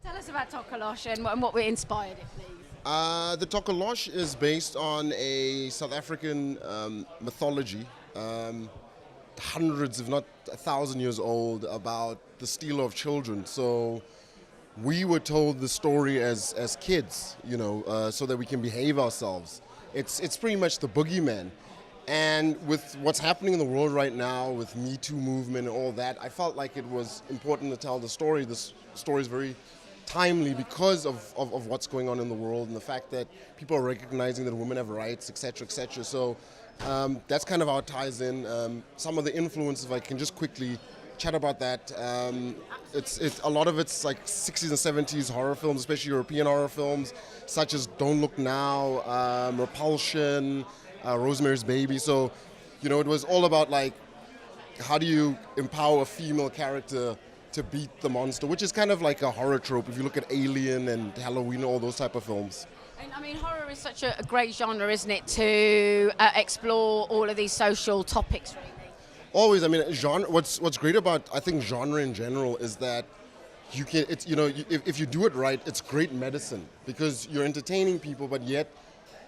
Tell us about Tokoloshe and what inspired it, please. The Tokoloshe is based on a South African mythology, hundreds, if not 1,000 years old, about the stealer of children. So we were told the story as kids, so that we can behave ourselves. It's pretty much the boogeyman. And with what's happening in the world right now, with Me Too movement and all that, I felt like it was important to tell the story. This story is very timely because of what's going on in the world and the fact that people are recognizing that women have rights, etc., etc. So that's kind of how it ties in. Some of the influences, if I can just quickly chat about that. It's a lot of it's like 60s and 70s horror films, especially European horror films, such as Don't Look Now, Repulsion, Rosemary's Baby. So, it was all about like, how do you empower a female character to beat the monster, which is kind of like a horror trope if you look at Alien and Halloween, all those type of films. And I mean, horror is such a great genre, isn't it, to explore all of these social topics, really? Always. I mean, genre. What's great about, I think, genre in general is that you can. It's if you do it right, it's great medicine because you're entertaining people, but yet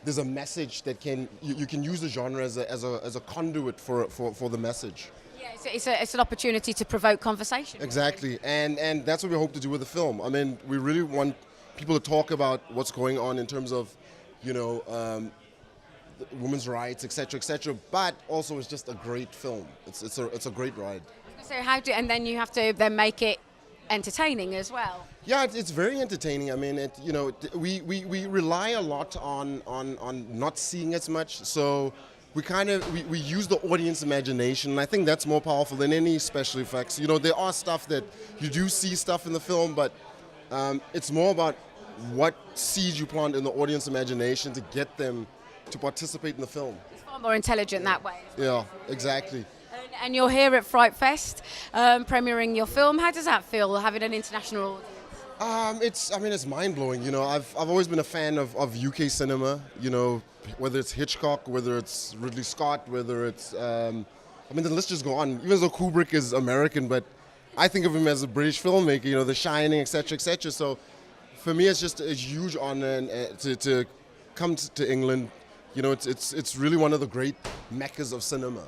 there's a message that you can use the genre as a conduit for the message. Yeah, it's an opportunity to provoke conversation. Exactly, and that's what we hope to do with the film. I mean, we really want people to talk about what's going on in terms of, women's rights, etc., etc. But also, it's just a great film. It's a great ride. So and then you have to then make it entertaining as well. Yeah, it's very entertaining. I mean, we rely a lot on not seeing as much, so we use the audience imagination, and I think that's more powerful than any special effects. There are stuff that you do see stuff in the film, but it's more about what seeds you plant in the audience imagination to get them to participate in the film. It's far more intelligent that way. Yeah, exactly. And you're here at Frightfest, premiering your film. How does that feel, having an international audience? It's mind-blowing. I've always been a fan of UK cinema. Whether it's Hitchcock, whether it's Ridley Scott, whether it's the list just go on. Even though Kubrick is American, but I think of him as a British filmmaker. The Shining, etc., etc. So for me, it's just a huge honor to come to England. It's really one of the great meccas of cinema.